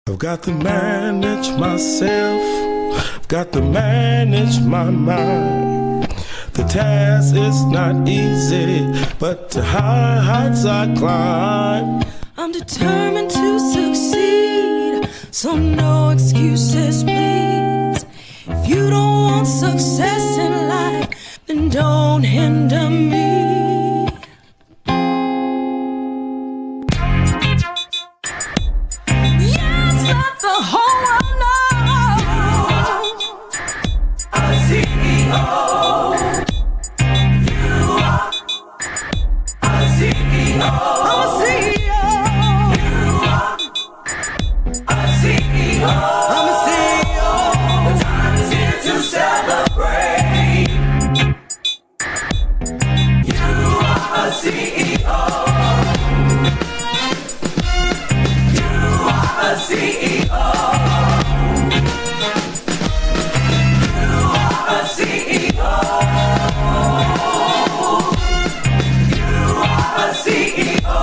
I've got to manage myself, I've got to manage my mind. The task is not easy, but to high heights I climb. I'm determined to succeed, so no excuses, please. If you don't want success in life, then don't hinder me. Yes, let the whole world know you are a CEO. You are a CEO. I'm a CEO. You are a CEO. I'm a CEO. The time is here to celebrate. You are a CEO. You are a CEO. You are a CEO. You are a CEO.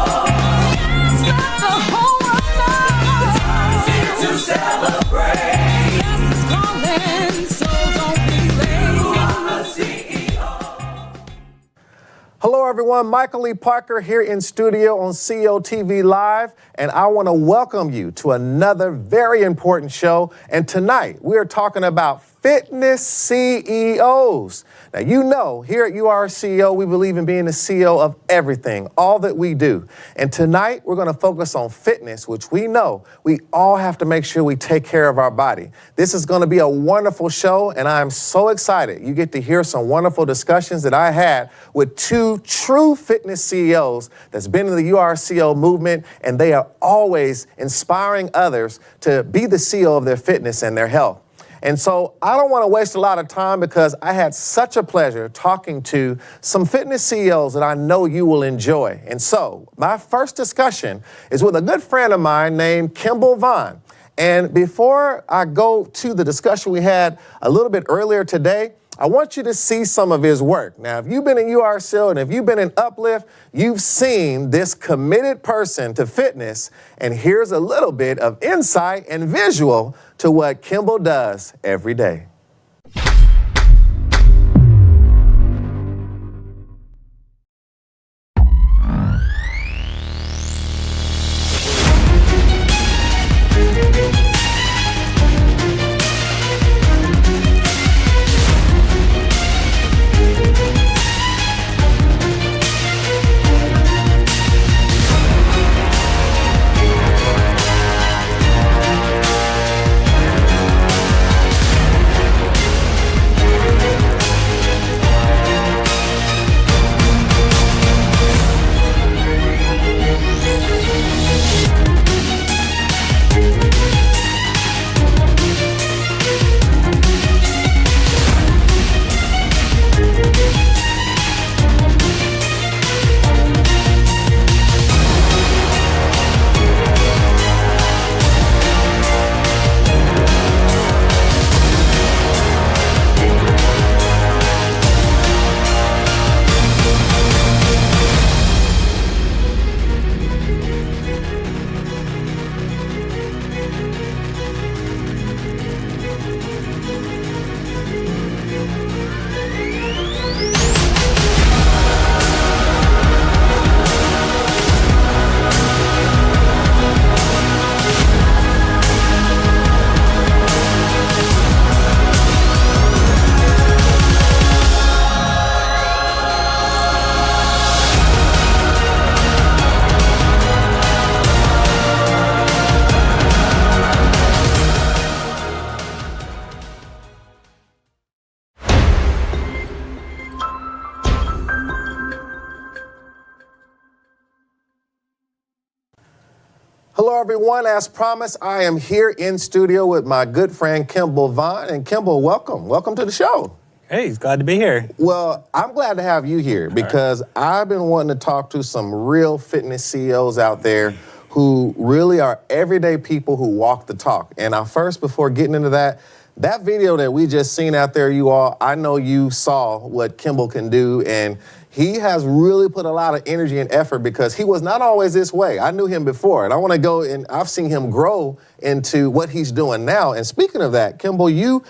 Yes, let the whole world know. The time is here to celebrate. Yes, it's calling, so don't be late. You are a CEO. Hello everyone, Michael Lee Parker here in studio on CEO TV Live, and I want to welcome you to another very important show. And tonight we are talking about fitness CEOs. Now, you know, here at CEO, we believe in being the CEO of everything, all that we do. And tonight we're going to focus on fitness, which we know we all have to make sure we take care of our body. This is going to be a wonderful show, and I'm so excited. You get to hear some wonderful discussions that I had with two true fitness CEOs that's been in the URCO movement, and they are always inspiring others to be the CEO of their fitness and their health. And so I don't want to waste a lot of time because I had such a pleasure talking to some fitness CEOs that I know you will enjoy. And so my first discussion is with a good friend of mine named Kimball Vaughan. And before I go to the discussion we had a little bit earlier today, I want you to see some of his work. Now, if you've been in URCO and if you've been in Uplift, you've seen this committed person to fitness. And here's a little bit of insight and visual to what Kimball does every day. Hello, everyone. As promised, I am here in studio with my good friend, Kimball Vaughan. And Kimball, welcome. Welcome to the show. Hey, it's glad to be here. Well, I'm glad to have you here because I've been wanting to talk to some real fitness CEOs out there who really are everyday people who walk the talk. And first, before getting into that video that we just seen out there, you all, I know you saw what Kimball can do, and he has really put a lot of energy and effort because he was not always this way. I knew him before, and I want to go and I've seen him grow into what he's doing now. And speaking of that, Kimball, you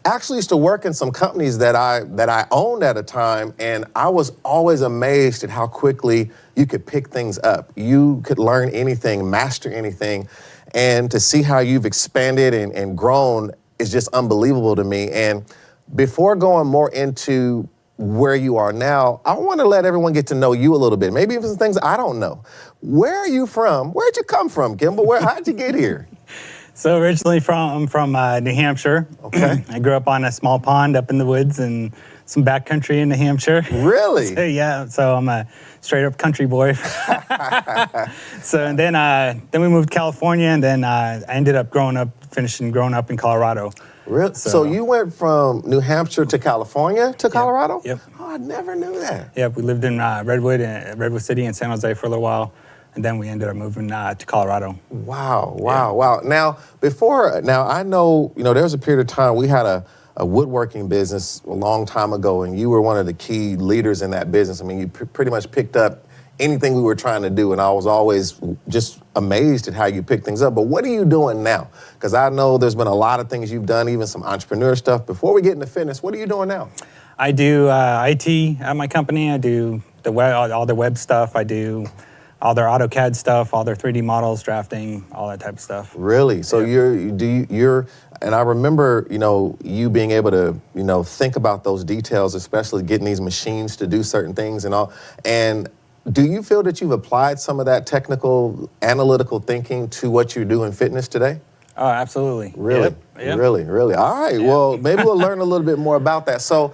actually used to work in some companies that I owned at a time, and I was always amazed at how quickly you could pick things up. You could learn anything, master anything, and to see how you've expanded and grown is just unbelievable to me. And before going more into where you are now, I want to let everyone get to know you a little bit. Maybe even some things I don't know. Where are you from? Where'd you come from, Kimball? How'd you get here? So originally I'm from New Hampshire. Okay. I grew up on a small pond up in the woods and some backcountry in New Hampshire. Really? So I'm a straight up country boy. So and then we moved to California, and then I ended up finishing growing up in Colorado. Really? So you went from New Hampshire to California to Colorado? Yep. Oh, I never knew that. Yep, we lived in Redwood City and San Jose for a little while, and then we ended up moving to Colorado. Wow. Now, I know, there was a period of time we had a woodworking business a long time ago, and you were one of the key leaders in that business. I mean, you pretty much picked up anything we were trying to do, and I was always just amazed at how you pick things up. But what are you doing now? Because I know there's been a lot of things you've done, even some entrepreneur stuff. Before we get into fitness, what are you doing now? I do IT at my company. I do all the web stuff. I do all their AutoCAD stuff, all their 3D models, drafting, all that type of stuff. Really? So you're, and I remember, you being able to, think about those details, especially getting these machines to do certain things and all. And do you feel that you've applied some of that technical, analytical thinking to what you do in fitness today? Oh, absolutely. Really? Yep. Really? All right. Yep. Well, maybe we'll learn a little bit more about that. So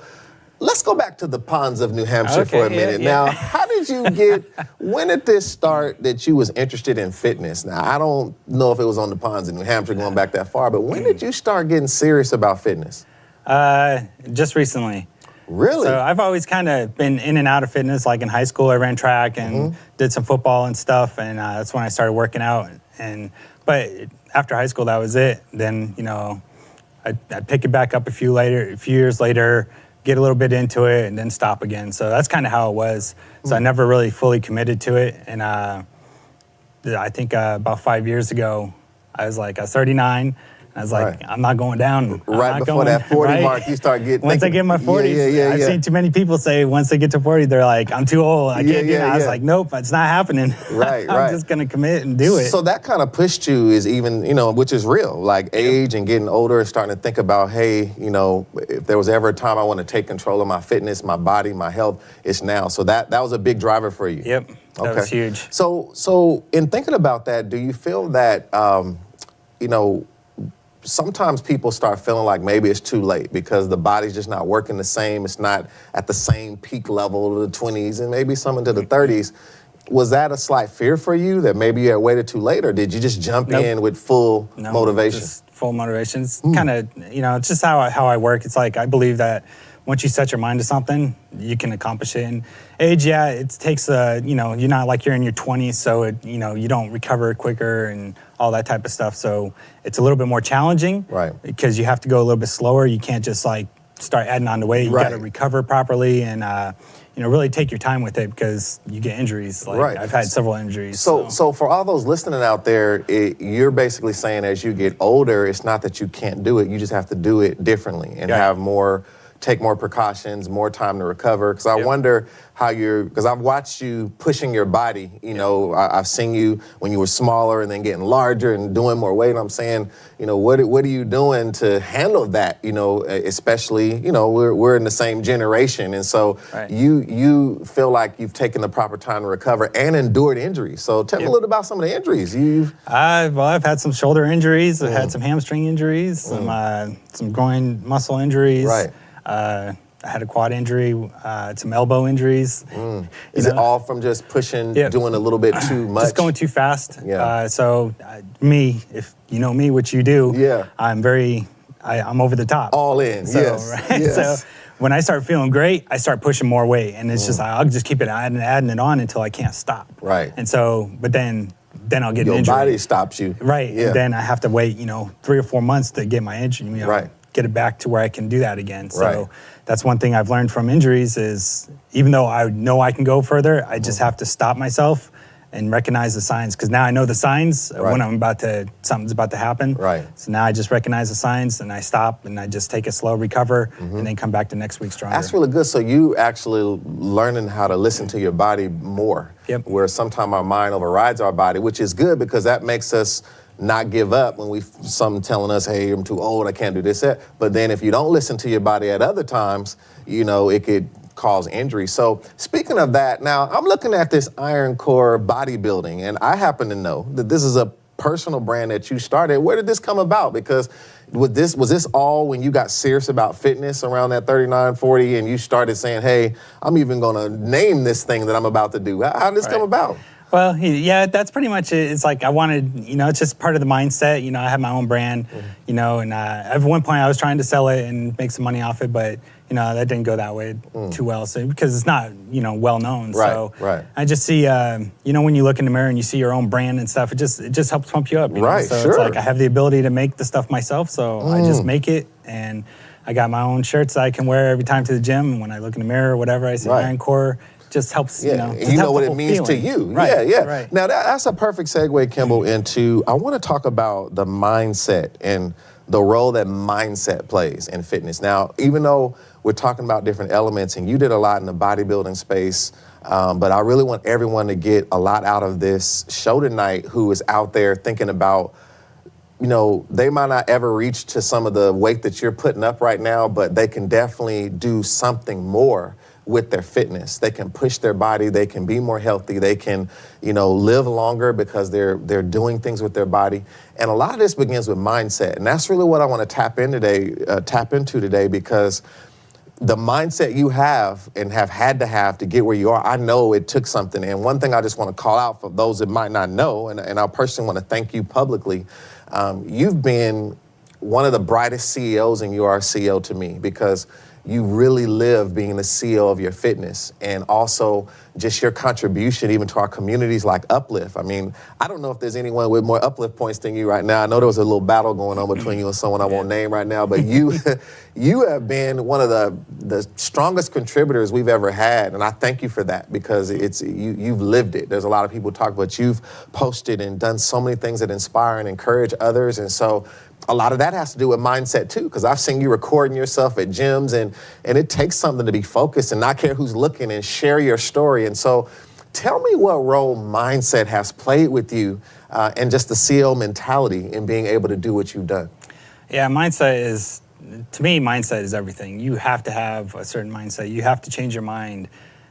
let's go back to the ponds of New Hampshire for a minute. Now, how did you when did this start that you was interested in fitness? Now, I don't know if it was on the ponds of New Hampshire going back that far, but when did you start getting serious about fitness? Just recently. Really? So I've always kind of been in and out of fitness. Like in high school, I ran track and did some football and stuff, and that's when I started working out. But after high school, that was it. Then I'd pick it back up a few years later, get a little bit into it, and then stop again. So that's kind of how it was. So I never really fully committed to it. And I think about 5 years ago, I was 39. I was like, I'm not going down. Right before that 40 mark, you start getting... Once I get my 40s, I've seen too many people say once they get to 40, they're like, I'm too old. I can't do it. I was like, nope, it's not happening. Right. I'm just going to commit and do it. So that kind of pushed you is even, which is real, like age and getting older and starting to think about, hey, if there was ever a time I want to take control of my fitness, my body, my health, it's now. So that was a big driver for you. Yep, that was huge. So in thinking about that, do you feel that, sometimes people start feeling like maybe it's too late because the body's just not working the same. It's not at the same peak level of the 20s and maybe some into the 30s. Was that a slight fear for you that maybe you had waited too late, or did you just jump in with full motivation? Just full motivation. It's kind of, it's just how I work. It's like I believe that once you set your mind to something, you can accomplish it. And age, it takes you're not like you're in your 20s, so you don't recover quicker and all that type of stuff. So it's a little bit more challenging, right? Because you have to go a little bit slower. You can't just start adding on the weight. You got to recover properly and really take your time with it because you get injuries. I've had several injuries. So for all those listening out there, you're basically saying as you get older, it's not that you can't do it. You just have to do it differently and take more precautions, more time to recover. Because I wonder how because I've watched you pushing your body. I've seen you when you were smaller and then getting larger and doing more weight. I'm saying, what are you doing to handle that? Especially, we're in the same generation. And so you feel like you've taken the proper time to recover and endured injuries. So tell me a little about some of the injuries I've had some shoulder injuries. I've had some hamstring injuries, some groin muscle injuries. Right. I had a quad injury, some elbow injuries. Is it all from just pushing, doing a little bit too much? Just going too fast. Yeah. Me, if you know me, which you do, I'm over the top. All in, So when I start feeling great, I start pushing more weight. And it's just, I'll just keep adding it on until I can't stop. Right. And so, but then I'll get an injury. Your body stops you. Right. Yeah. And then I have to wait, 3 or 4 months to get my injury. Right. get it back to where I can do that again. So Right. that's one thing I've learned from injuries is even though I know I can go further, I just have to stop myself and recognize the signs, because now I know the signs of when something's about to happen. Right. So now I just recognize the signs and I stop and I just take a slow recover and then come back to next week stronger. That's really good. So you actually learning how to listen to your body more. Yep. Where sometimes our mind overrides our body, which is good because that makes us not give up when something telling us, hey, I'm too old, I can't do this, that. But then if you don't listen to your body at other times, it could cause injury. So speaking of that, now I'm looking at this Iron Core bodybuilding, and I happen to know that this is a personal brand that you started. Where did this come about? Because was this all when you got serious about fitness around that 39, 40, and you started saying, hey, I'm even going to name this thing that I'm about to do? How did this come about? Well, yeah, that's pretty much it. It's like I wanted, it's just part of the mindset. I have my own brand, and at one point I was trying to sell it and make some money off it, but that didn't go that way too well. So because it's not, well known. Right, so I just see, when you look in the mirror and you see your own brand and stuff, it just helps pump you up. Right, So sure. it's like I have the ability to make the stuff myself, so I just make it, and I got my own shirts that I can wear every time to the gym. And when I look in the mirror or whatever, I see Iron Core. Just helps, you know what it means feeling. to you. Right, Yeah. right. Now that's a perfect segue, Kimball, into I want to talk about the mindset and the role that mindset plays in fitness. Now, even though we're talking about different elements, and you did a lot in the bodybuilding space, but I really want everyone to get a lot out of this show tonight who is out there thinking about, they might not ever reach to some of the weight that you're putting up right now, but they can definitely do something more with their fitness. They can push their body, they can be more healthy, they can, live longer because they're doing things with their body. And a lot of this begins with mindset. And that's really what I want to tap into today, because the mindset you have and have had to have to get where you are, I know it took something. And one thing I just want to call out for those that might not know, and I personally want to thank you publicly, you've been one of the brightest CEOs, and you are a CEO to me, because you really live being the CEO of your fitness, and also just your contribution even to our communities like Uplift. I mean, I don't know if there's anyone with more Uplift points than you right now. I know there was a little battle going on between you and someone I won't name right now, but you have been one of the strongest contributors we've ever had, and I thank you for that, because you've lived it. There's a lot of people talk, but you've posted and done so many things that inspire and encourage others, and so a lot of that has to do with mindset too, because I've seen you recording yourself at gyms, and it takes something to be focused and not care who's looking and share your story. And so tell me what role mindset has played with you and just the CEO mentality in being able to do what you've done. Yeah, to me, mindset is everything. You have to have a certain mindset. You have to change your mind.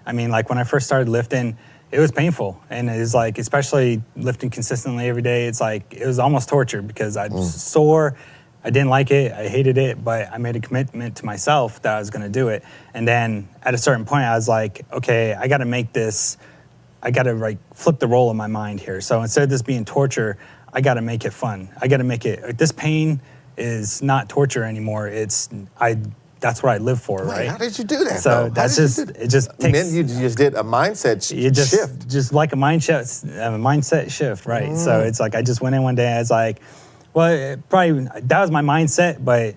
I mean, like when I first started lifting, it was painful, and it was like, especially lifting consistently every day, it's like, it was almost torture, because I was sore, I didn't like it, I hated it, but I made a commitment to myself that I was gonna do it. And then at a certain point, I was like, okay, I gotta flip the role in my mind here. So instead of this being torture, I gotta make it fun. I gotta make it, this pain is not torture anymore, that's what I live for, right? How did you do that? So that's it just takes. And then you just did a mindset shift. Just like a mindset shift, right? So it's like I just went in one day. I was like, well, that was my mindset, but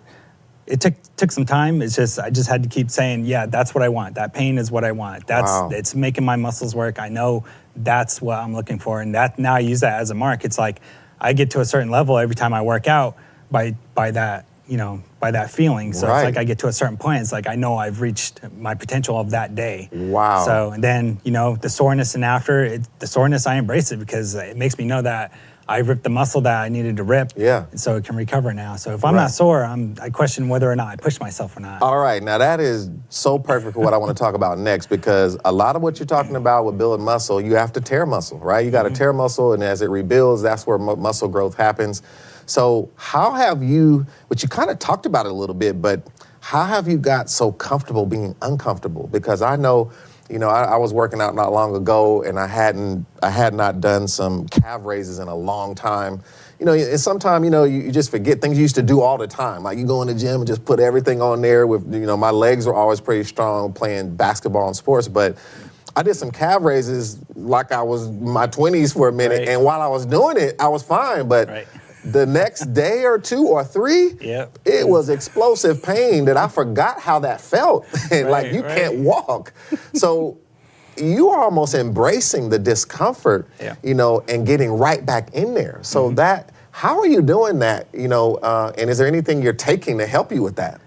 it took some time. It's just I just had to keep saying, yeah, that's what I want. That pain is what I want. It's making my muscles work. I know that's what I'm looking for, and that now I use that as a mark. It's like I get to a certain level every time I work out by that. By that feeling. So It's like I get to a certain point, it's like I know I've reached my potential of that day. Wow. So, and then, the soreness and after, the soreness, I embrace it, because it makes me know that I ripped the muscle that I needed to rip. Yeah. And so it can recover now. So if I'm not sore, I question whether or not I pushed myself or not. All right. Now that is so perfect for what I want to talk about next, because a lot of what you're talking about with building muscle, you have to tear muscle, right? You got to tear muscle, and as it rebuilds, that's where muscle growth happens. So how have you, which you kind of talked about it a little bit, but how have you got so comfortable being uncomfortable? Because I know, I was working out not long ago, and I had not done some calf raises in a long time. And sometimes, you just forget things you used to do all the time. Like you go in the gym and just put everything on there with, my legs were always pretty strong playing basketball and sports, but I did some calf raises like I was in my 20s for a minute. Right. And while I was doing it, I was fine, but the next day or 2 or 3, Yep. it was explosive pain that I forgot how that felt. And like you Right. can't walk. So you are almost embracing the discomfort, Yeah. you know, and getting right back in there. So how are you doing that, you know, and is there anything you're taking to help you with that?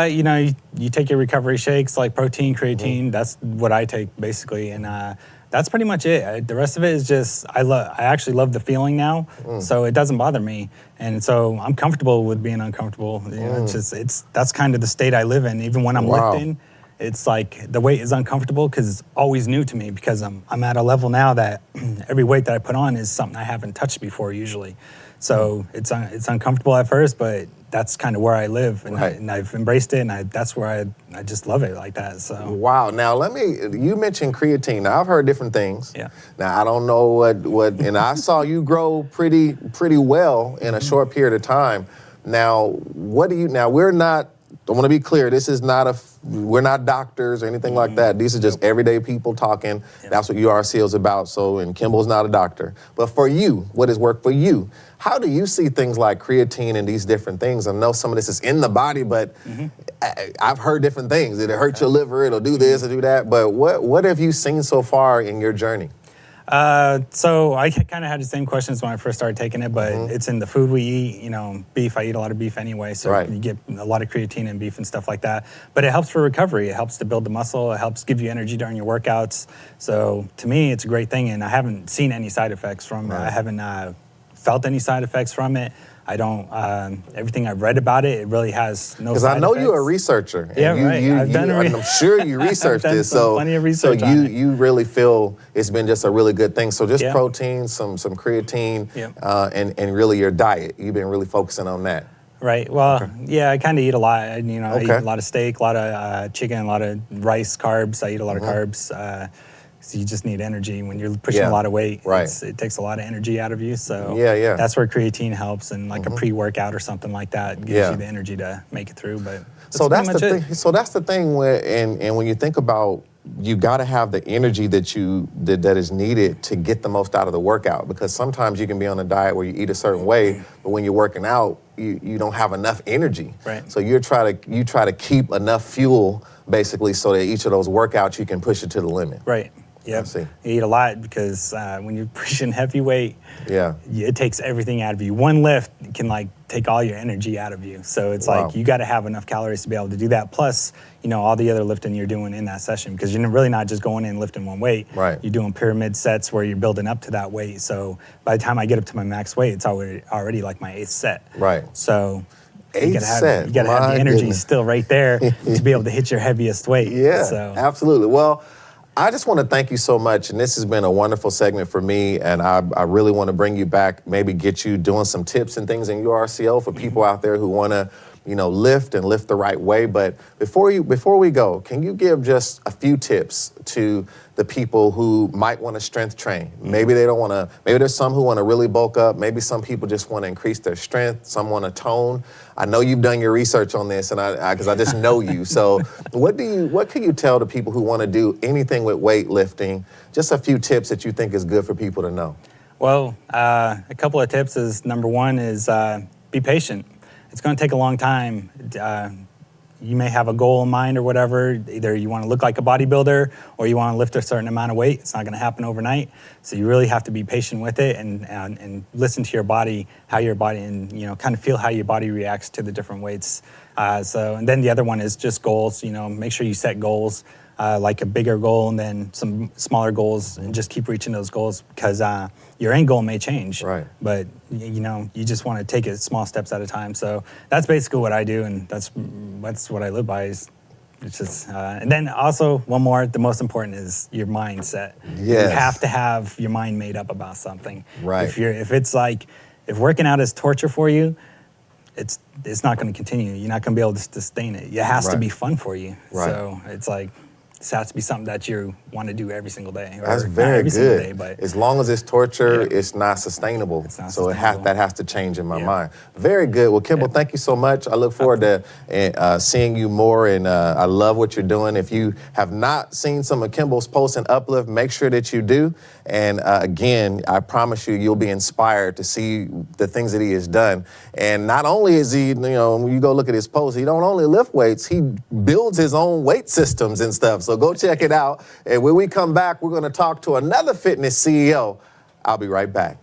You know, you take your recovery shakes like protein, creatine. That's what I take basically, and that's pretty much it. The rest of it is just I actually love the feeling now, so it doesn't bother me, and so I'm comfortable with being uncomfortable. You know, it's that's kind of the state I live in. Even when I'm Wow. lifting, it's like the weight is uncomfortable because it's always new to me. Because I'm at a level now that every weight that I put on is something I haven't touched before usually. So it's uncomfortable at first, but that's kind of where I live, and, Right. and I've embraced it, and that's where I just love it like that. So Wow. Now you mentioned creatine. Now I've heard different things. Yeah. Now I don't know what and I saw you grow pretty well in a short period of time. Now, we're not, I want to be clear, this is not we're not doctors or anything like that. These are just everyday people talking. That's what URCO is about. So, and Kimball's not a doctor. But for you, what has worked for you? How do you see things like creatine and these different things? I know some of this is in the body, but I've heard different things. It'll hurt your liver, it'll do this, it'll do that. But what have you seen so far in your journey? So I kind of had the same questions when I first started taking it, but it's in the food we eat. You know, beef. I eat a lot of beef anyway, so Right. you get a lot of creatine in beef and stuff like that. But it helps for recovery. It helps to build the muscle. It helps give you energy during your workouts. So to me, it's a great thing, and I haven't seen any side effects from it. I haven't felt any side effects from it. I don't. Everything I've read about it, it really has no. Because side I know effects. you're a researcher. And Yeah, right. I've done I'm sure you researched done this. plenty of research so on it. you really feel it's been just a really good thing. So just Yeah. protein, some creatine, Yeah. and really your diet. You've been really focusing on that. Right. Well, yeah, I kind of eat a lot. You know, I eat Okay. a lot of steak, a lot of chicken, a lot of rice, carbs. I eat a lot of carbs. So you just need energy when you're pushing Yeah. a lot of weight. Right. It takes a lot of energy out of you. So Yeah. that's where creatine helps, and like a pre-workout or something like that gives Yeah. you the energy to make it through. But So that's the pretty much thing. it. So that's the thing where, and when you think about, you got to have the energy that is needed to get the most out of the workout. Because sometimes you can be on a diet where you eat a certain way, but when you're working out, you don't have enough energy. Right. So you try to keep enough fuel basically so that each of those workouts you can push it to the limit. Right. Yeah. see. You eat a lot because when you're pushing heavy weight, Yeah. it takes everything out of you. One lift can like take all your energy out of you. So it's Wow. like you got to have enough calories to be able to do that. Plus, you know, all the other lifting you're doing in that session, because you're really not just going in and lifting one weight. Right. You're doing pyramid sets where you're building up to that weight. So by the time I get up to my max weight, it's already like my 8th set. Right. So you Eighth gotta have, set. you gotta have My the energy goodness. still right there to be able to hit your heaviest weight. Yeah, So absolutely. Well, I just want to thank you so much, and this has been a wonderful segment for me, and I really want to bring you back, maybe get you doing some tips and things in URCO for people out there who want to, you know, lift the right way. But before we go, can you give just a few tips to the people who might want to strength train? Maybe they don't want to, maybe there's some who want to really bulk up. Maybe some people just want to increase their strength. Some want to tone. I know you've done your research on this, and because I just know you. So what can you tell the people who want to do anything with weightlifting? Just a few tips that you think is good for people to know. Well, a couple of tips is, number one is be patient. It's going to take a long time. You may have a goal in mind or whatever. Either you want to look like a bodybuilder or you want to lift a certain amount of weight. It's not going to happen overnight. So you really have to be patient with it and listen to your body, how your body, and you know, kind of feel how your body reacts to the different weights. And then the other one is just goals. You know, make sure you set goals. Like a bigger goal and then some smaller goals, and just keep reaching those goals, because your end goal may change. Right. But you know, you just want to take it small steps at a time. So that's basically what I do, and that's what I live by. It's just, and then also one more. The most important is your mindset. Yes. You have to have your mind made up about something. Right. If working out is torture for you, it's not going to continue. You're not going to be able to sustain it. It has to Right. be fun for you. Right. So it's like, this has to be something that you want to do every single day. Or That's not very every single day, good. but As long as it's torture, Yeah. it's not sustainable. It's not so sustainable. that has to change in my Yeah. mind. Very good. Well, Kimball, Yeah. thank you so much. I look forward to seeing you more, and I love what you're doing. If you have not seen some of Kimball's posts and Uplift, make sure that you do. And again, I promise you'll be inspired to see the things that he has done. And not only is he, when you go look at his posts, he don't only lift weights, he builds his own weight systems and stuff. So go check it out. And when we come back, we're going to talk to another fitness CEO. I'll be right back.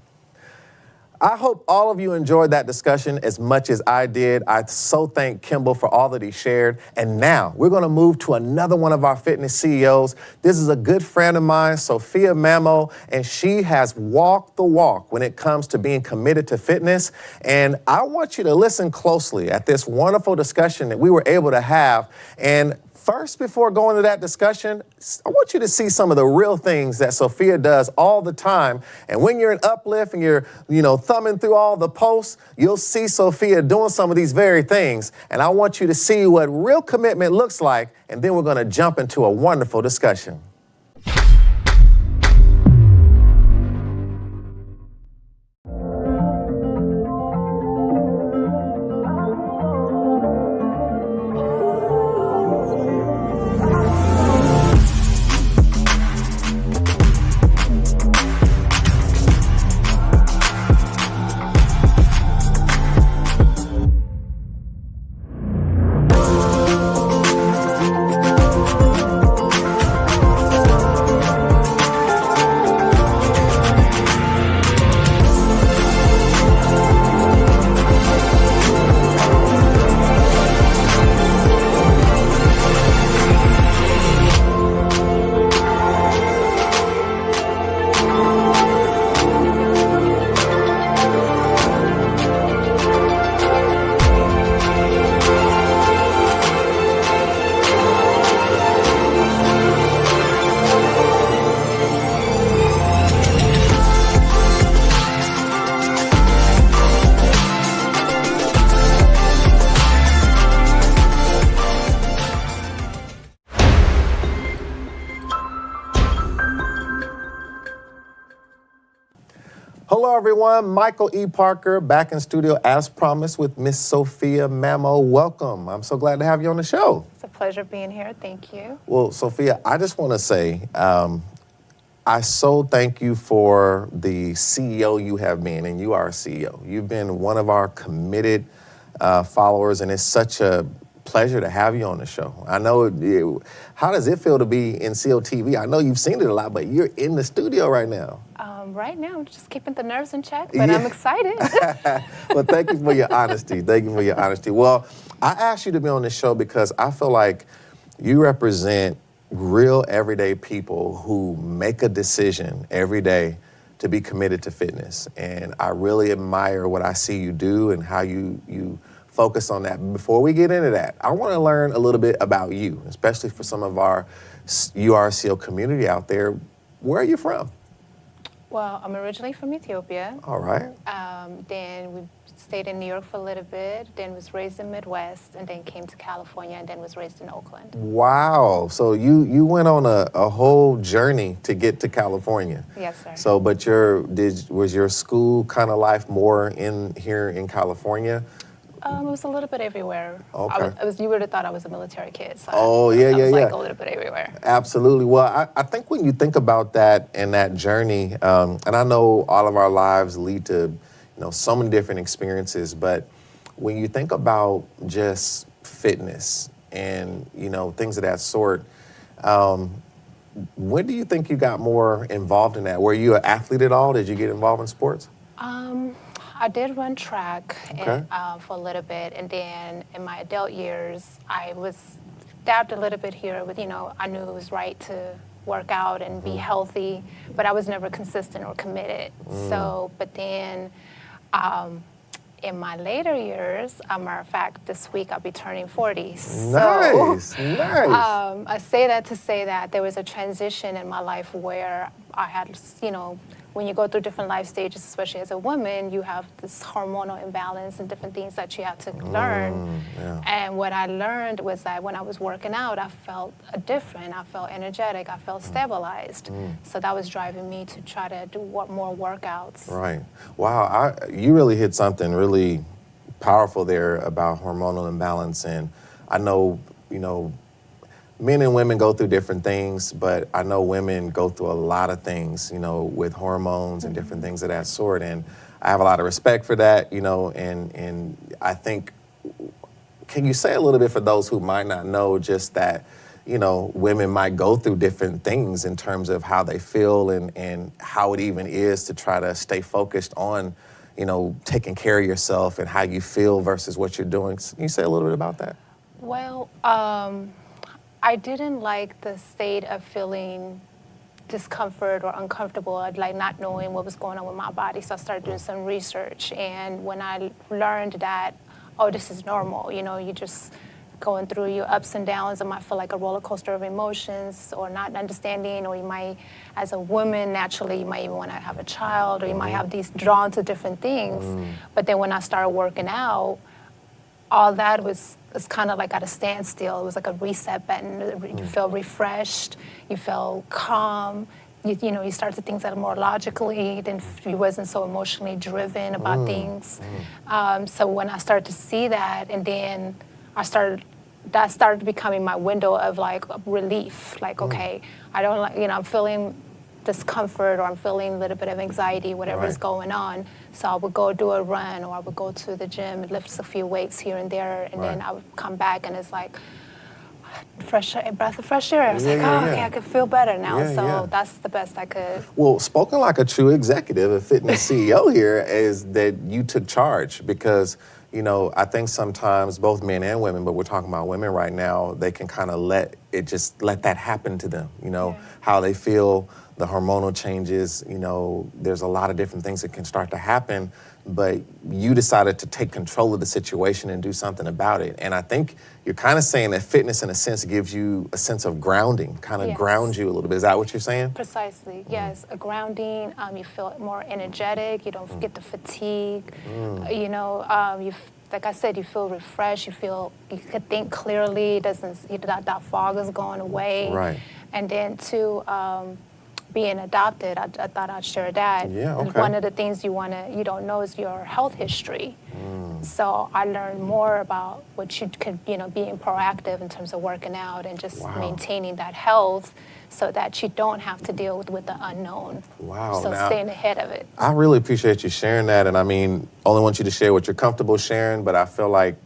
I hope all of you enjoyed that discussion as much as I did. I so thank Kimball for all that he shared. And now we're going to move to another one of our fitness CEOs. This is a good friend of mine, Sophia Mammo, and she has walked the walk when it comes to being committed to fitness. And I want you to listen closely at this wonderful discussion that we were able to have. And first, before going to that discussion, I want you to see some of the real things that Sophia does all the time. And when you're in Uplift and you're, thumbing through all the posts, you'll see Sophia doing some of these very things. And I want you to see what real commitment looks like. And then we're going to jump into a wonderful discussion. Hello, everyone. Michael E. Parker back in studio as promised with Miss Sophia Mammo. Welcome. I'm so glad to have you on the show. It's a pleasure being here. Thank you. Well, Sophia, I just want to say I so thank you for the CEO you have been, and you are a CEO. You've been one of our committed followers, and it's such a pleasure to have you on the show. I know, how does it feel to be in COTV? I know you've seen it a lot, but you're in the studio right now. Right now, I'm just keeping the nerves in check, but I'm excited. Well, thank you for your honesty. Thank you for your honesty. Well, I asked you to be on this show because I feel like you represent real everyday people who make a decision every day to be committed to fitness. And I really admire what I see you do and how you focus on that. Before we get into that, I want to learn a little bit about you, especially for some of our URCO community out there. Where are you from? Well, I'm originally from Ethiopia. All right. Then we stayed in New York for a little bit, then was raised in Midwest, and then came to California, and then was raised in Oakland. Wow. So you went on a whole journey to get to California. Yes, sir. So, but was your school kind of life more in here in California? It was a little bit everywhere. Okay. You would have thought I was a military kid. So Oh, I yeah. was like a little bit everywhere. Absolutely. Well, I think when you think about that and that journey, and I know all of our lives lead to, so many different experiences, but when you think about just fitness and, things of that sort, when do you think you got more involved in that? Were you an athlete at all? Did you get involved in sports? I did run track Okay. For a little bit, and then in my adult years, I was dabbed a little bit here with, I knew it was right to work out and be healthy, but I was never consistent or committed. So, but then in my later years, matter of fact, this week I'll be turning 40. Nice. I say that to say that there was a transition in my life where I had, when you go through different life stages, especially as a woman, you have this hormonal imbalance and different things that you have to learn. Yeah. And what I learned was that when I was working out, I felt different. I felt energetic. I felt stabilized. So that was driving me to try to do more workouts. Right. Wow. You really hit something really powerful there about hormonal imbalance. And I know, men and women go through different things, but I know women go through a lot of things, with hormones and different things of that sort. And I have a lot of respect for that, and I think, can you say a little bit for those who might not know just that, women might go through different things in terms of how they feel and how it even is to try to stay focused on, taking care of yourself and how you feel versus what you're doing. Can you say a little bit about that? Well, I didn't like the state of feeling discomfort or uncomfortable, like not knowing what was going on with my body. So I started doing some research. And when I learned that, oh, this is normal, you just going through your ups and downs. It might feel like a roller coaster of emotions or not understanding, or you might, as a woman, naturally, you might even want to have a child, or you might have these drawn to different things. But then when I started working out, all that was kind of like at a standstill. It was like a reset button. You feel refreshed, you feel calm. You start to think that more logically, then you wasn't so emotionally driven about things. So when I started to see that, and then that started becoming my window of like relief. Like, okay, I don't like, I'm feeling discomfort, or I'm feeling a little bit of anxiety, whatever is going on. So I would go do a run, or I would go to the gym and lift a few weights here and there, and then I would come back and it's like breath of fresh air. I was okay, I could feel better now. So that's the best I could. Well, spoken like a true executive, a fitness CEO here, is that you took charge because, I think sometimes both men and women, but we're talking about women right now, they can kind of let that happen to them, how they feel, the hormonal changes, there's a lot of different things that can start to happen, but you decided to take control of the situation and do something about it. And I think you're kind of saying that fitness, in a sense, gives you a sense of grounding, kind of grounds you a little bit. Is that what you're saying? Precisely, yes. A grounding, you feel more energetic, you don't get the fatigue, like I said, you feel refreshed, you could think clearly, that fog is going away. Right. And then too, being adopted, I thought I'd share that. Yeah, okay. One of the things you don't know is your health history. So I learned more about what you could, being proactive in terms of working out and just maintaining that health so that you don't have to deal with the unknown. Wow. So now, staying ahead of it. I really appreciate you sharing that. And I mean, only want you to share what you're comfortable sharing, but I feel like,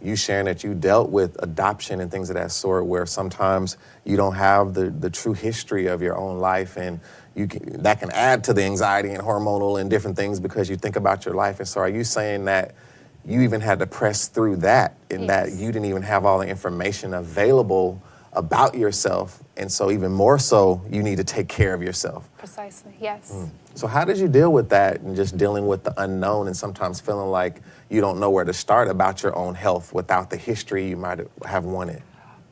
you sharing that you dealt with adoption and things of that sort, where sometimes you don't have the true history of your own life, and that can add to the anxiety and hormonal and different things because you think about your life. And so are you saying that you even had to press through that, in that you didn't even have all the information available about yourself, and so even more so, you need to take care of yourself? Precisely, yes. So how did you deal with that, and just dealing with the unknown and sometimes feeling like you don't know where to start about your own health without the history you might have wanted?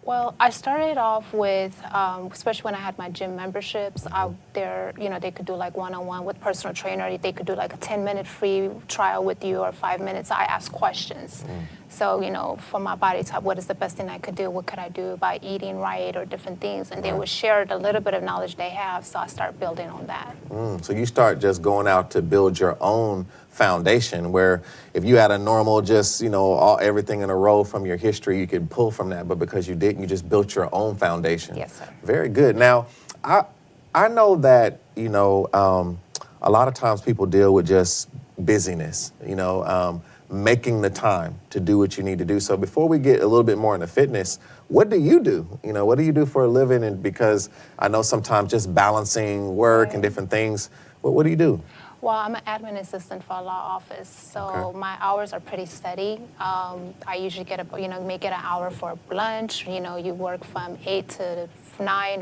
Well, I started off with, especially when I had my gym memberships, they could do like one-on-one with personal trainer. They could do like a 10-minute free trial with you, or 5 minutes. I asked questions. So, for my body type, what is the best thing I could do? What could I do by eating right, or different things? And they would share a little bit of knowledge they have, so I start building on that. So you start just going out to build your own foundation, where if you had a normal, just, everything in a row from your history, you could pull from that. But because you didn't, you just built your own foundation. Yes, sir. Very good. Now, I know that, a lot of times people deal with just busyness, making the time to do what you need to do. So before we get a little bit more into fitness, what do you do? What do you do for a living? And because I know sometimes just balancing work and different things, what do you do? Well, I'm an admin assistant for a law office, so my hours are pretty steady. I usually get make it an hour for lunch. You work from 8 to 9,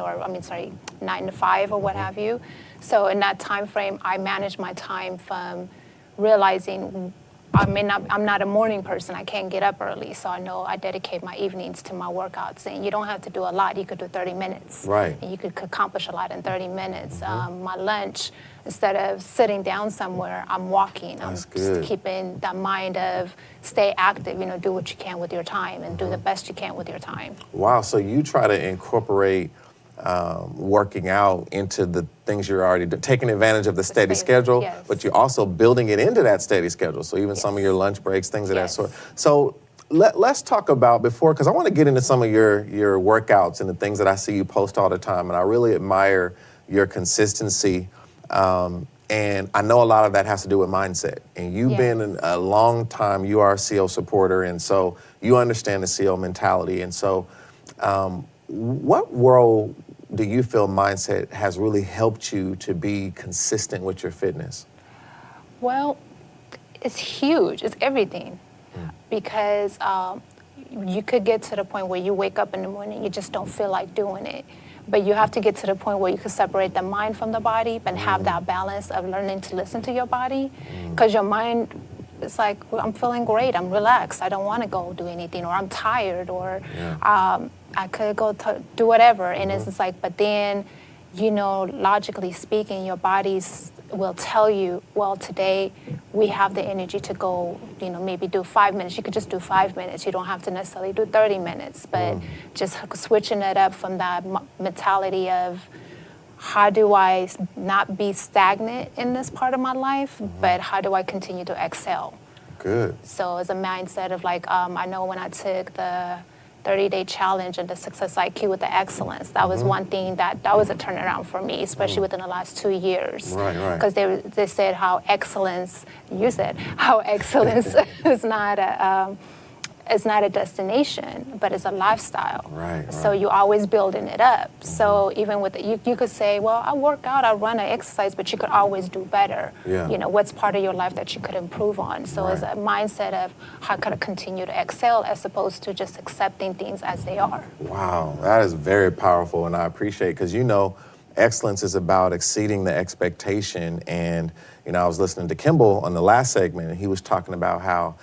9 to 5 or what have you. So in that time frame, I manage my time from realizing I'm not a morning person. I can't get up early, so I know I dedicate my evenings to my workouts. And you don't have to do a lot. You could do 30 minutes. Right. And you could accomplish a lot in 30 minutes. My lunch, instead of sitting down somewhere, I'm walking. That's I'm good. just keeping that mind of stay active. Do what you can with your time and do the best you can with your time. Wow, so you try to incorporate working out into the things you're already doing, taking advantage of the steady schedule, yes. but you're also building it into that steady schedule. So even some of your lunch breaks, things of that sort. So let's talk about before, because I want to get into some of your workouts and the things that I see you post all the time, and I really admire your consistency. And I know a lot of that has to do with mindset. And you've been a long time, you are a CO supporter, and so you understand the CO mentality. And so what role do you feel mindset has really helped you to be consistent with your fitness? Well, it's huge. It's everything. Because you could get to the point where you wake up in the morning, you just don't feel like doing it. But you have to get to the point where you can separate the mind from the body and have that balance of learning to listen to your body. Because your mind, it's like, well, I'm feeling great, I'm relaxed, I don't want to go do anything, or I'm tired, or I could go do whatever. And it's just like, but then, logically speaking, your bodies will tell you, well, today we have the energy to go, maybe do 5 minutes. You could just do 5 minutes. You don't have to necessarily do 30 minutes, but just switching it up from that mentality of how do I not be stagnant in this part of my life, but how do I continue to excel? Good. So it's a mindset of like, I know when I took the 30-day challenge and the Success IQ with the excellence, that was one thing that was a turnaround for me, especially within the last 2 years. Right. Because they said how excellence is not a destination, but it's a lifestyle. Right. So you're always building it up. So even with you could say, well, I work out, I run, I exercise, but you could always do better. Yeah. What's part of your life that you could improve on. So it's a mindset of how could I continue to excel as opposed to just accepting things as they are. Wow, that is very powerful, and I appreciate, because excellence is about exceeding the expectation. And I was listening to Kimball on the last segment, and he was talking about how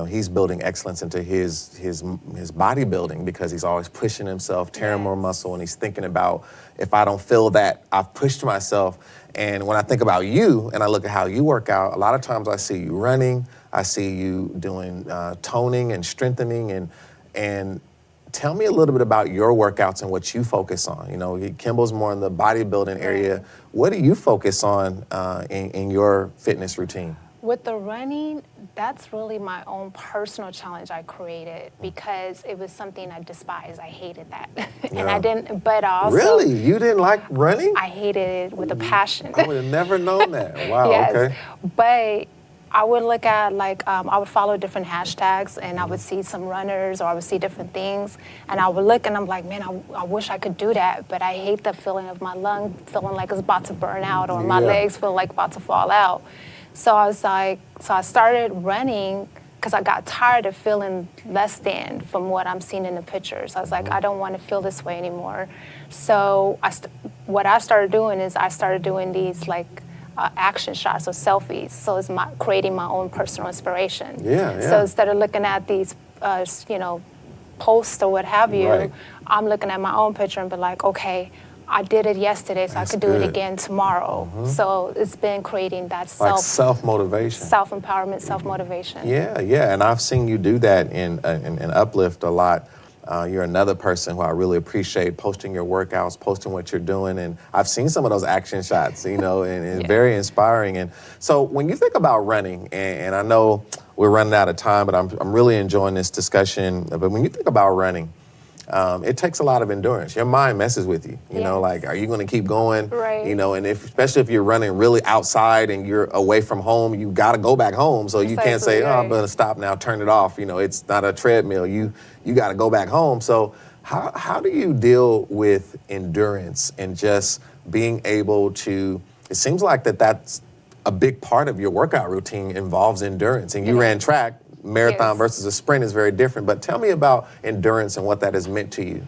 he's building excellence into his bodybuilding, because he's always pushing himself, tearing more muscle, and he's thinking about, if I don't feel that I've pushed myself. And when I think about you and I look at how you work out, a lot of times I see you running, I see you doing toning and strengthening, and tell me a little bit about your workouts and what you focus on. Kimball's more in the bodybuilding area. What do you focus on in your fitness routine? With the running, that's really my own personal challenge I created, because it was something I despised. I hated that. And I didn't, but I also... Really? You didn't like running? I hated it with a passion. I would have never known that. Wow, Yes. Okay. But I would look at, I would follow different hashtags, and I would see some runners, or I would see different things, and I would look, and I'm like, man, I wish I could do that, but I hate the feeling of my lung feeling like it's about to burn out, or my legs feel like about to fall out. So I started running because I got tired of feeling less than from what I'm seeing in the pictures. I was like, I don't want to feel this way anymore. So what I started doing is I started doing these action shots or selfies. So it's creating my own personal inspiration. Yeah. So instead of looking at these, posts or what have you, I'm looking at my own picture and be like, okay, I did it yesterday, so I could do it again tomorrow. So it's been creating that self-motivation. Self-empowerment, self-motivation. Yeah, and I've seen you do that in Uplift a lot. You're another person who I really appreciate, posting your workouts, posting what you're doing, and I've seen some of those action shots, and it's very inspiring. And so when you think about running, and I know we're running out of time, but I'm really enjoying this discussion, but when you think about running, it takes a lot of endurance. Your mind messes with you. Are you going to keep going? Right. And especially if you're running really outside and you're away from home, you got to go back home. So you can't say, I'm going to stop now, turn it off. It's not a treadmill. You got to go back home. So how do you deal with endurance and just being able to, it seems like that's a big part of your workout routine involves endurance. And you ran track. Marathon versus a sprint is very different, but tell me about endurance and what that has meant to you.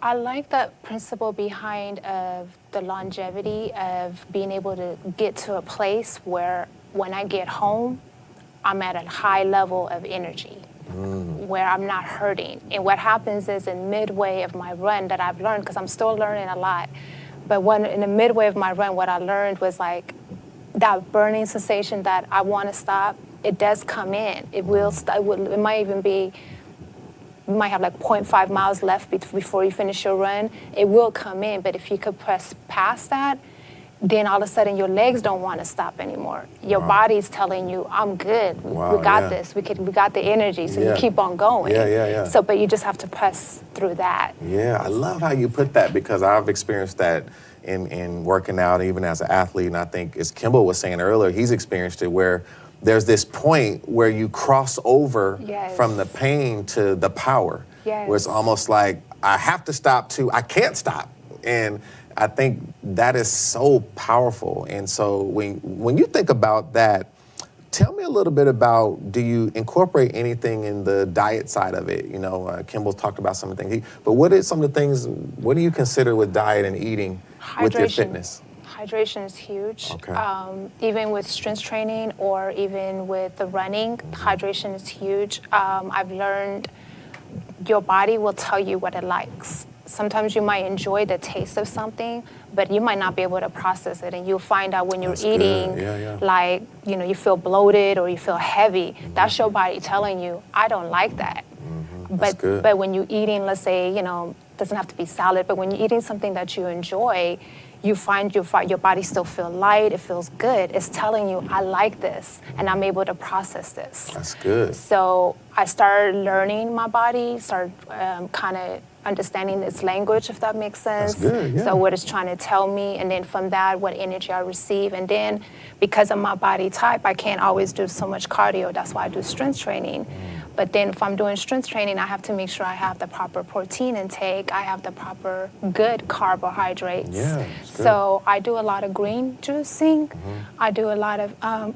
I like that principle behind of the longevity of being able to get to a place where when I get home, I'm at a high level of energy where I'm not hurting. And what happens is in midway of my run that I've learned, because I'm still learning a lot, but in the midway of my run, what I learned was like that burning sensation that I want to stop, it does come in. It will, it might even be, you might have like 0.5 miles left before you finish your run. It will come in, but if you could press past that, then all of a sudden your legs don't want to stop anymore. Your body's telling you, I'm good. We got this. We got the energy. So you keep on going. So, but you just have to press through that. Yeah, I love how you put that, because I've experienced that in working out, even as an athlete. And I think, as Kimball was saying earlier, he's experienced it where there's this point where you cross over from the pain to the power, where it's almost like, I have to stop to, I can't stop. And I think that is so powerful. And so when you think about that, tell me a little bit about, do you incorporate anything in the diet side of it? You know, Kimball talked about some of the things, but what are some of the things, what do you consider with diet and eating with your fitness? Hydration is huge. Okay. Even with strength training or even with the running, hydration is huge. I've learned your body will tell you what it likes. Sometimes you might enjoy the taste of something, but you might not be able to process it. And you'll find out when you're eating, like, you know, you feel bloated or you feel heavy. That's your body telling you, I don't like that. But when you're eating, let's say, you know, doesn't have to be salad, but when you're eating something that you enjoy, you find your body still feel light, it feels good. It's telling you, I like this, and I'm able to process this. That's good. So I started learning my body, started kind of understanding its language, if that makes sense. That's good, yeah. So what it's trying to tell me, and then from that, what energy I receive. And then because of my body type, I can't always do so much cardio. That's why I do strength training. But then if I'm doing strength training, I have to make sure I have the proper protein intake. I have the proper good carbohydrates. Yeah, so I do a lot of green juicing. I do a lot of,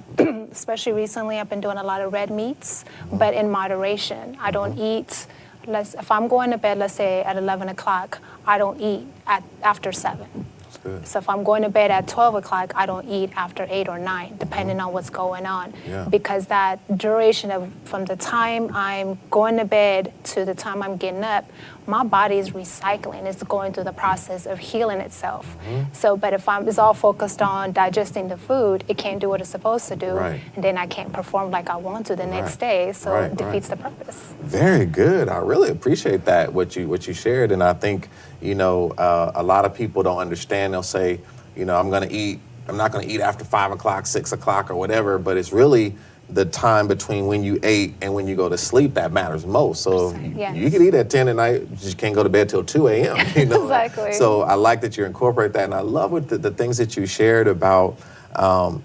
especially recently, I've been doing a lot of red meats, but in moderation. I don't eat, if I'm going to bed, let's say at 11 o'clock, I don't eat after 7. Good. So if I'm going to bed at 12 o'clock, I don't eat after 8 or 9, depending on what's going on. Because that duration of from the time I'm going to bed to the time I'm getting up, my body is recycling. It's going through the process of healing itself. So, but if it's all focused on digesting the food, it can't do what it's supposed to do. And then I can't perform like I want to the next day. So it defeats the purpose. Very good. I really appreciate that, what you shared. And I think, you know, a lot of people don't understand. They'll say, you know, I'm not going to eat after 5 o'clock, 6 o'clock or whatever, but it's really the time between when you ate and when you go to sleep that matters most. So you can eat at 10 at night, you just can't go to bed till 2 a.m. You know? Exactly. So I like that you incorporate that. And I love what the things that you shared about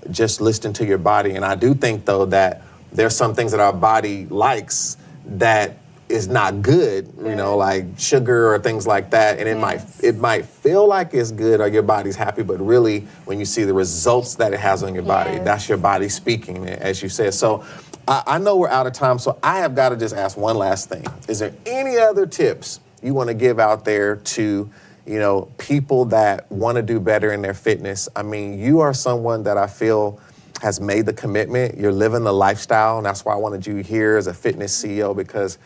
just listening to your body. And I do think, though, that there's some things that our body likes that is not good, you know, like sugar or things like that, and it might feel like it's good or your body's happy, but really when you see the results that it has on your body, that's your body speaking, as you said. So I know we're out of time, so I have got to just ask one last thing. Is there any other tips you want to give out there to, you know, people that want to do better in their fitness? I mean, you are someone that I feel has made the commitment. You're living the lifestyle, and that's why I wanted you here as a fitness CEO, because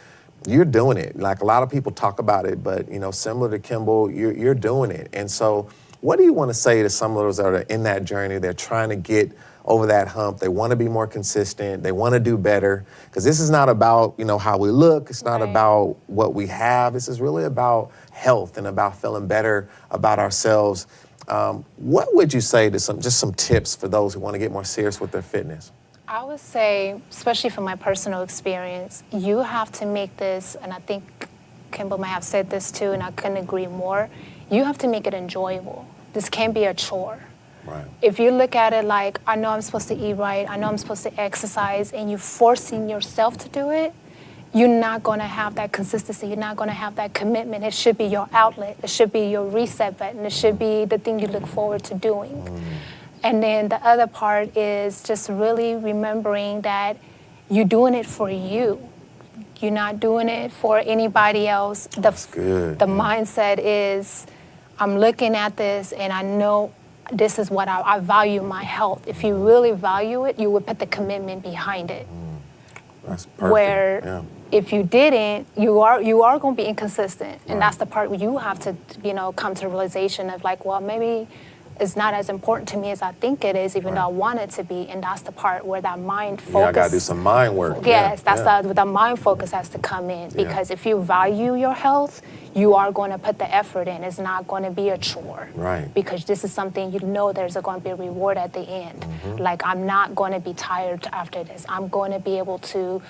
you're doing it. Like, a lot of people talk about it, but, you know, similar to Kimball, you're doing it. And so what do you want to say to some of those that are in that journey? They're trying to get over that hump. They want to be more consistent. They want to do better. Because this is not about, you know, how we look. It's not about what we have. This is really about health and about feeling better about ourselves. What would you say to some tips for those who want to get more serious with their fitness? I would say, especially from my personal experience, you have to make this, and I think Kimball might have said this too, and I couldn't agree more, you have to make it enjoyable. This can't be a chore. If you look at it like, I know I'm supposed to eat right, I know I'm supposed to exercise, and you're forcing yourself to do it, you're not going to have that consistency. You're not going to have that commitment. It should be your outlet. It should be your reset button. It should be the thing you look forward to doing. And then the other part is just really remembering that you're doing it for you. You're not doing it for anybody else. The mindset is, I'm looking at this and I know this is what I value my health. If you really value it, you would put the commitment behind it. That's perfect. Where Yeah. if you didn't, you are going to be inconsistent, and that's the part where you have to, come to the realization of like, well, maybe it's not as important to me as I think it is, even though I want it to be. And that's the part where that mind focus. Yeah, I gotta do some mind work. Yes, Yeah, that's the mind focus has to come in, because if you value your health, you are going to put the effort in. It's not going to be a chore. Right. Because this is something there's going to be a reward at the end. Like, I'm not going to be tired after this. I'm going to be able to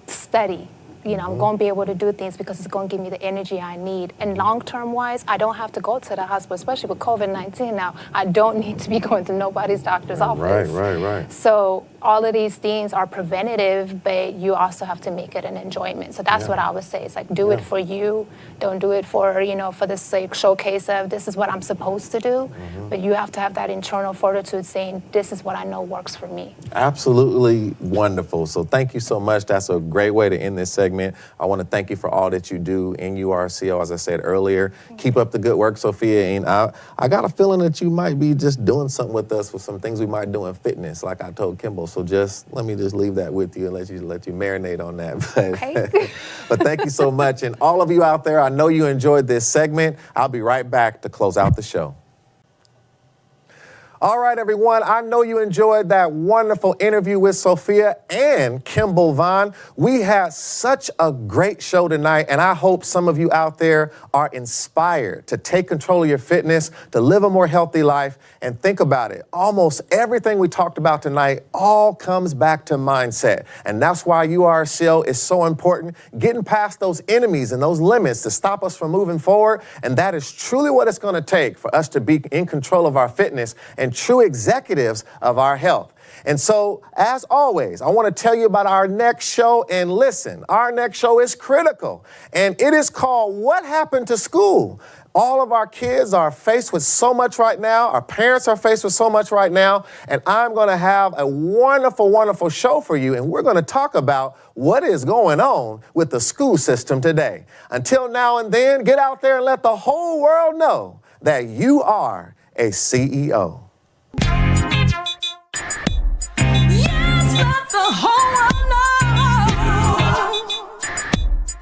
study. I'm going to be able to do things because it's going to give me the energy I need. And long-term wise, I don't have to go to the hospital, especially with COVID-19 now. I don't need to be going to nobody's doctor's office. Right. So all of these things are preventative, but you also have to make it an enjoyment. So that's what I would say. It's like, do it for you. Don't do it for, for the sake showcase of this is what I'm supposed to do. But you have to have that internal fortitude saying, this is what I know works for me. Absolutely wonderful. So thank you so much. That's a great way to end this segment. I want to thank you for all that you do in URCO, as I said earlier. Keep up the good work, Sophia. And I got a feeling that you might be just doing something with us with some things we might do in fitness, like I told Kimball. So let me just leave that with you and let you marinate on that. Okay. But thank you so much. And all of you out there, I know you enjoyed this segment. I'll be right back to close out the show. All right, everyone, I know you enjoyed that wonderful interview with Sophia and Kimball Vaughan. We had such a great show tonight, and I hope some of you out there are inspired to take control of your fitness, to live a more healthy life, and think about it. Almost everything we talked about tonight all comes back to mindset, and that's why URCO is so important, getting past those enemies and those limits to stop us from moving forward, and that is truly what it's going to take for us to be in control of our fitness and true executives of our health. And so, as always, I want to tell you about our next show. And listen, our next show is critical. And it is called What Happened to School? All of our kids are faced with so much right now. Our parents are faced with so much right now. And I'm going to have a wonderful, wonderful show for you. And we're going to talk about what is going on with the school system today. Until now and then, get out there and let the whole world know that you are a CEO. Yes, let the whole world know. You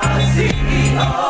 are a CEO.